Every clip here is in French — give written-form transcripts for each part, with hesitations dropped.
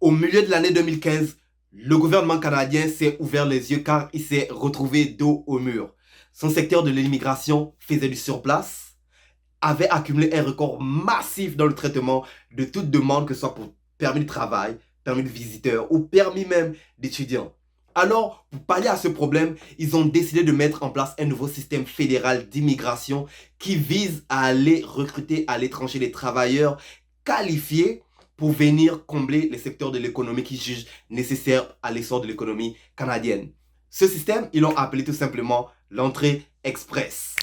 Au milieu de l'année 2015, le gouvernement canadien s'est ouvert les yeux car il s'est retrouvé dos au mur. Son secteur de l'immigration faisait du surplace, avait accumulé un record massif dans le traitement de toute demande, que ce soit pour permis de travail, permis de visiteur ou permis même d'étudiant. Alors, pour pallier à ce problème, ils ont décidé de mettre en place un nouveau système fédéral d'immigration qui vise à aller recruter à l'étranger les travailleurs qualifiés pour venir combler les secteurs de l'économie qui jugent nécessaires à l'essor de l'économie canadienne. Ce système, ils l'ont appelé tout simplement l'entrée express.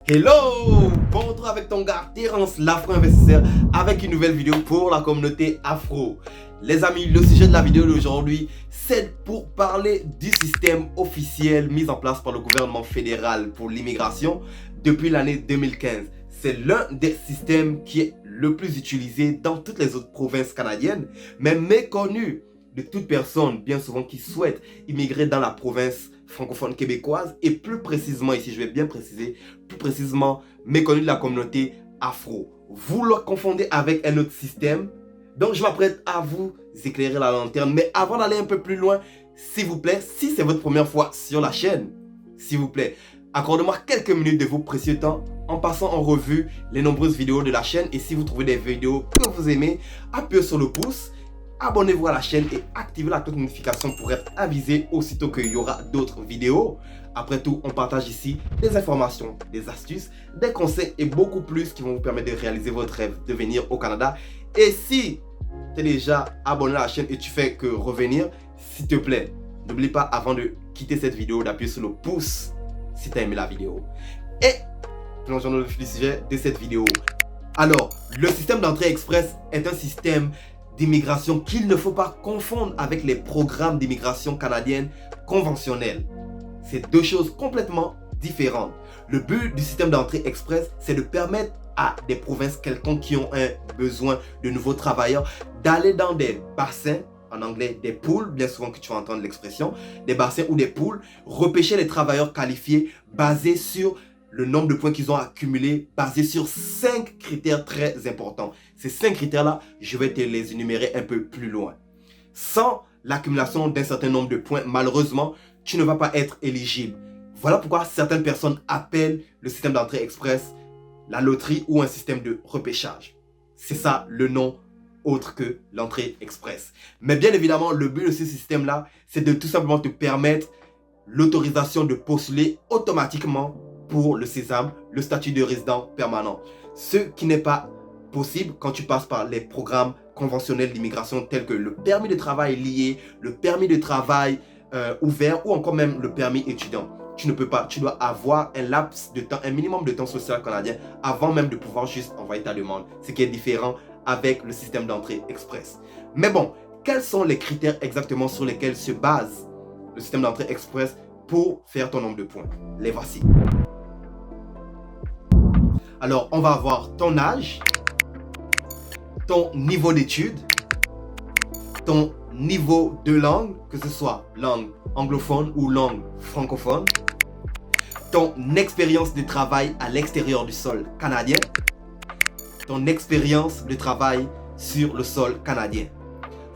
Hello! Bon retour avec ton gars Terence l'Afro-Investisseur avec une nouvelle vidéo pour la communauté afro. Les amis, le sujet de la vidéo d'aujourd'hui, c'est pour parler du système officiel mis en place par le gouvernement fédéral pour l'immigration depuis l'année 2015. C'est l'un des systèmes qui est le plus utilisé dans toutes les autres provinces canadiennes, mais méconnu de toute personne bien souvent qui souhaite immigrer dans la province francophone québécoise et plus précisément ici, je vais bien préciser, plus précisément méconnu de la communauté afro. Vous le confondez avec un autre système, donc je m'apprête à vous éclairer la lanterne. Mais avant d'aller un peu plus loin, s'il vous plaît, si c'est votre première fois sur la chaîne, s'il vous plaît, accordez-moi quelques minutes de vos précieux temps en passant en revue les nombreuses vidéos de la chaîne. Et si vous trouvez des vidéos que vous aimez, appuyez sur le pouce, abonnez-vous à la chaîne et activez la cloche de notification pour être avisé aussitôt qu'il y aura d'autres vidéos. Après tout, on partage ici des informations, des astuces, des conseils et beaucoup plus qui vont vous permettre de réaliser votre rêve de venir au Canada. Et si tu es déjà abonné à la chaîne et tu fais que revenir, s'il te plaît, n'oublie pas avant de quitter cette vidéo d'appuyer sur le pouce si tu as aimé la vidéo. Et plongeons dans le vif du sujet de cette vidéo. Alors, le système d'entrée express est un système d'immigration qu'il ne faut pas confondre avec les programmes d'immigration canadienne conventionnels. C'est deux choses complètement différentes. Le but du système d'entrée express, c'est de permettre à des provinces quelconques qui ont un besoin de nouveaux travailleurs d'aller dans des bassins, en anglais des pools, bien souvent que tu vas entendre l'expression, des bassins ou des pools, repêcher les travailleurs qualifiés basés sur le nombre de points qu'ils ont accumulés, basés sur 5 critères très importants. Ces 5 critères-là, je vais te les énumérer un peu plus loin. Sans l'accumulation d'un certain nombre de points, malheureusement, tu ne vas pas être éligible. Voilà pourquoi certaines personnes appellent le système d'entrée express la loterie ou un système de repêchage. C'est ça le nom autre que l'entrée express. Mais bien évidemment, le but de ce système-là, c'est de tout simplement te permettre l'autorisation de postuler automatiquement pour le sésame, le statut de résident permanent. Ce qui n'est pas possible quand tu passes par les programmes conventionnels d'immigration tels que le permis de travail lié, le permis de travail ouvert ou encore même le permis étudiant. Tu ne peux pas, tu dois avoir un laps de temps, un minimum de temps social canadien avant même de pouvoir juste envoyer ta demande. Ce qui est différent avec le système d'entrée express. Mais bon, quels sont les critères exactement sur lesquels se base le système d'entrée express pour faire ton nombre de points? Les voici. Alors, on va avoir ton âge, ton niveau d'études, ton niveau de langue, que ce soit langue anglophone ou langue francophone, ton expérience de travail à l'extérieur du sol canadien, ton expérience de travail sur le sol canadien.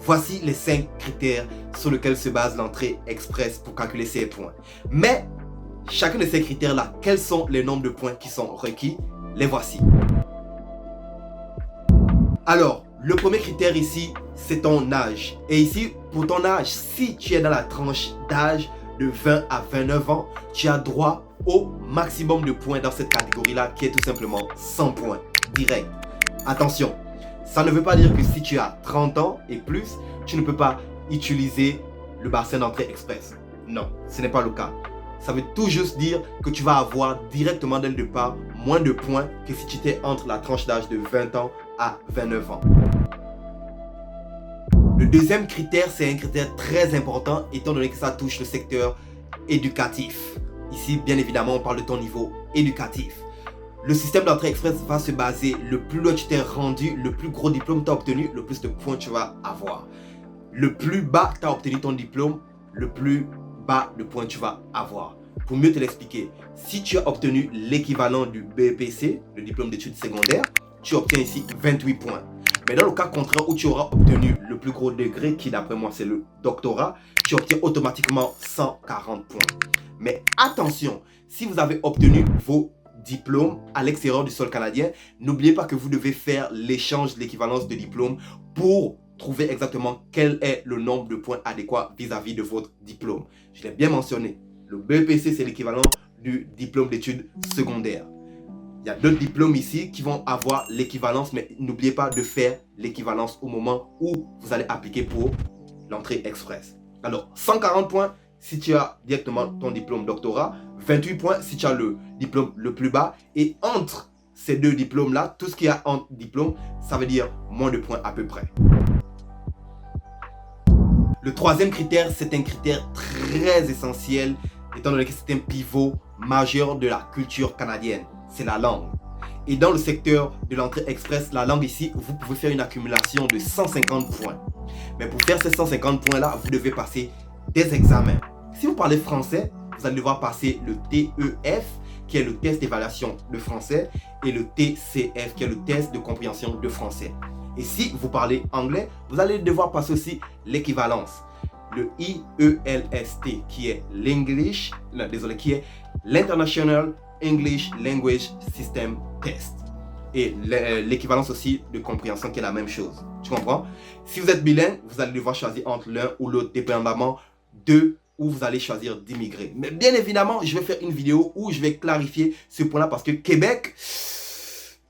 Voici les 5 critères sur lesquels se base l'entrée express pour calculer ces points. Mais, chacun de ces critères-là, quels sont les nombres de points qui sont requis? Les voici. Alors, le premier critère ici, c'est ton âge. Et ici, pour ton âge, si tu es dans la tranche d'âge de 20 à 29 ans, tu as droit au maximum de points dans cette catégorie-là, qui est tout simplement 100 points direct. Attention, ça ne veut pas dire que si tu as 30 ans et plus, tu ne peux pas utiliser le bassin d'entrée express. Non, ce n'est pas le cas. Ça veut tout juste dire que tu vas avoir directement dès le départ moins de points que si tu étais entre la tranche d'âge de 20 ans à 29 ans. Le deuxième critère, c'est un critère très important étant donné que ça touche le secteur éducatif. Ici, bien évidemment, on parle de ton niveau éducatif. Le système d'entrée express va se baser, le plus loin tu t'es rendu, le plus gros diplôme tu as obtenu, le plus de points tu vas avoir. Le plus bas tu as obtenu ton diplôme, le plus bas de points tu vas avoir. Pour mieux te l'expliquer, si tu as obtenu l'équivalent du BEPC, le diplôme d'études secondaires, tu obtiens ici 28 points. Mais dans le cas contraire où tu auras obtenu le plus gros degré, qui d'après moi c'est le doctorat, tu obtiens automatiquement 140 points. Mais attention, si vous avez obtenu vos diplômes à l'extérieur du sol canadien, n'oubliez pas que vous devez faire l'échange, l'équivalence de diplômes pour trouver exactement quel est le nombre de points adéquats vis-à-vis de votre diplôme. Je l'ai bien mentionné, le BEPC c'est l'équivalent du diplôme d'études secondaires. Il y a d'autres diplômes ici qui vont avoir l'équivalence, mais n'oubliez pas de faire l'équivalence au moment où vous allez appliquer pour l'entrée express. Alors, 140 points si tu as directement ton diplôme doctorat, 28 points si tu as le diplôme le plus bas. Et entre ces deux diplômes-là, tout ce qu'il y a entre diplômes, ça veut dire moins de points à peu près. Le troisième critère, c'est un critère très essentiel, étant donné que c'est un pivot majeur de la culture canadienne. C'est la langue. Et dans le secteur de l'entrée express, la langue ici, vous pouvez faire une accumulation de 150 points. Mais pour faire ces 150 points-là, vous devez passer des examens. Si vous parlez français, vous allez devoir passer le TEF, qui est le test d'évaluation de français, et le TCF, qui est le test de compréhension de français. Et si vous parlez anglais, vous allez devoir passer aussi l'équivalence. Le IELST, qui est qui est l'International English Language System Test. Et l'équivalence aussi de compréhension qui est la même chose. Tu comprends? Si vous êtes bilingue, vous allez devoir choisir entre l'un ou l'autre, dépendamment de où vous allez choisir d'immigrer. Mais bien évidemment, je vais faire une vidéo où je vais clarifier ce point-là parce que Québec,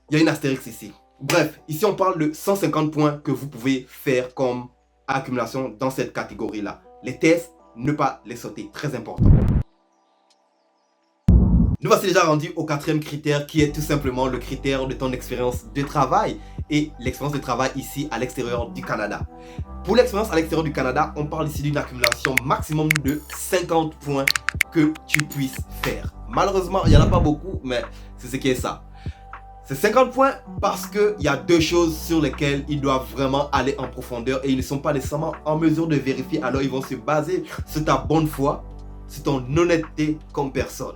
il y a une astérix ici. Bref, ici on parle de 150 points que vous pouvez faire comme accumulation dans cette catégorie-là. Les tests, ne pas les sauter, très important. Nous voici déjà rendus au quatrième critère qui est tout simplement le critère de ton expérience de travail et l'expérience de travail ici à l'extérieur du Canada. Pour l'expérience à l'extérieur du Canada, on parle ici d'une accumulation maximum de 50 points que tu puisses faire. Malheureusement, il n'y en a pas beaucoup, mais c'est ce qui est ça. C'est 50 points parce qu'il y a deux choses sur lesquelles ils doivent vraiment aller en profondeur et ils ne sont pas nécessairement en mesure de vérifier. Alors ils vont se baser sur ta bonne foi, sur ton honnêteté comme personne.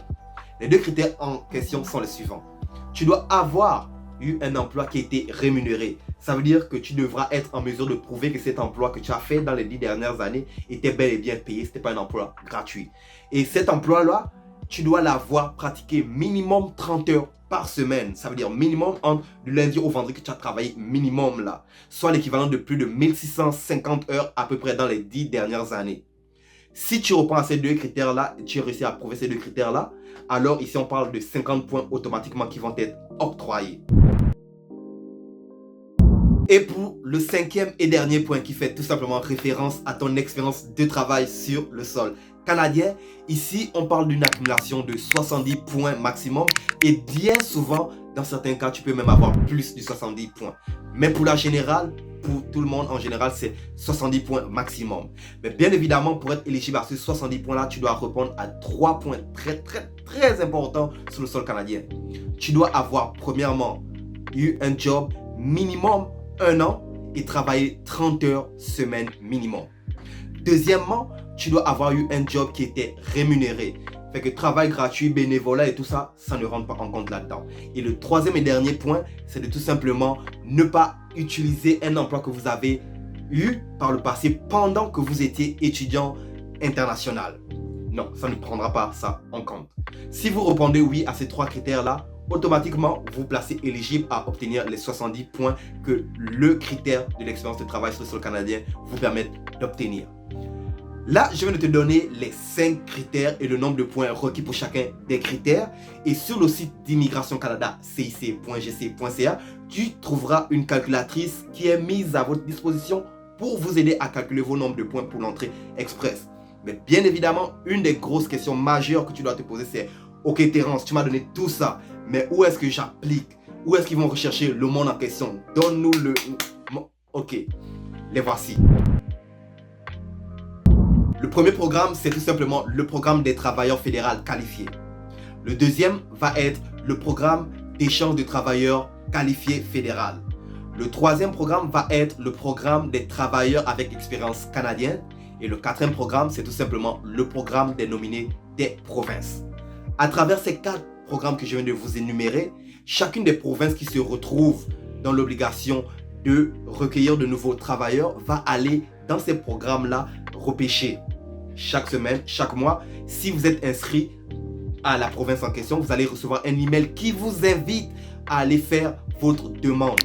Les deux critères en question sont les suivants. Tu dois avoir eu un emploi qui a été rémunéré. Ça veut dire que tu devras être en mesure de prouver que cet emploi que tu as fait dans les 10 dernières années était bel et bien payé. Ce n'était pas un emploi gratuit. Et cet emploi-là, tu dois l'avoir pratiqué minimum 30 heures par semaine. Ça veut dire minimum entre du lundi au vendredi que tu as travaillé minimum là. Soit l'équivalent de plus de 1650 heures à peu près dans les 10 dernières années. Si tu reprends à ces deux critères-là, tu as réussi à prouver ces deux critères-là, alors ici on parle de 50 points automatiquement qui vont être octroyés. Et pour le cinquième et dernier point qui fait tout simplement référence à ton expérience de travail sur le sol canadien, ici on parle d'une accumulation de 70 points maximum et bien souvent, dans certains cas, tu peux même avoir plus de 70 points. Mais pour la générale, pour tout le monde en général, c'est 70 points maximum. Mais bien évidemment, pour être éligible à ces 70 points-là, tu dois répondre à 3 points très importants sur le sol canadien. Tu dois avoir premièrement eu un job minimum 1 an et travailler 30 heures semaine minimum. Deuxièmement, tu dois avoir eu un job qui était rémunéré. Fait que travail gratuit, bénévolat et tout ça, ça ne rentre pas en compte là-dedans. Et le troisième et dernier point, c'est de tout simplement ne pas utiliser un emploi que vous avez eu par le passé pendant que vous étiez étudiant international. Non, ça ne prendra pas ça en compte. Si vous répondez oui à ces 3 critères-là, automatiquement, vous vous placez éligible à obtenir les 70 points que le critère de l'expérience de travail sur le sol canadien vous permet d'obtenir. Là, je viens de te donner les 5 critères et le nombre de points requis pour chacun des critères. Et sur le site d'Immigration Canada, cic.gc.ca, tu trouveras une calculatrice qui est mise à votre disposition pour vous aider à calculer vos nombres de points pour l'entrée express. Mais bien évidemment, une des grosses questions majeures que tu dois te poser, c'est « Ok Terence, tu m'as donné tout ça, mais où est-ce que j'applique? Où est-ce qu'ils vont rechercher le monde en question? Donne-nous le... » Ok, les voici. Le premier programme, c'est tout simplement le programme des travailleurs fédéraux qualifiés. Le deuxième va être le programme d'échange de travailleurs qualifiés fédéral. Le troisième programme va être le programme des travailleurs avec expérience canadienne. Et le quatrième programme, c'est tout simplement le programme des nominés des provinces. À travers ces 4 programmes que je viens de vous énumérer, chacune des provinces qui se retrouvent dans l'obligation de recueillir de nouveaux travailleurs va aller dans ces programmes-là repêcher chaque semaine, chaque mois. Si vous êtes inscrit à la province en question, vous allez recevoir un email qui vous invite à aller faire votre demande.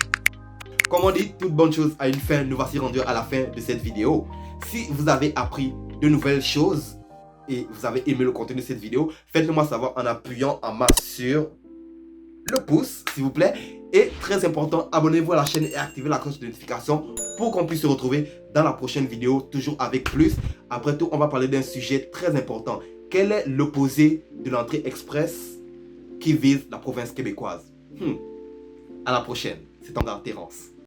Comme on dit, toute bonne chose a une fin. Nous voici rendus à la fin de cette vidéo. Si vous avez appris de nouvelles choses et vous avez aimé le contenu de cette vidéo, faites-le moi savoir en appuyant en masse sur le pouce, s'il vous plaît. Et très important, abonnez-vous à la chaîne et activez la cloche de notification pour qu'on puisse se retrouver dans la prochaine vidéo, toujours avec plus. Après tout, on va parler d'un sujet très important. Quel est l'opposé de l'entrée express qui vise la province québécoise? À la prochaine. C'est Andar Terence.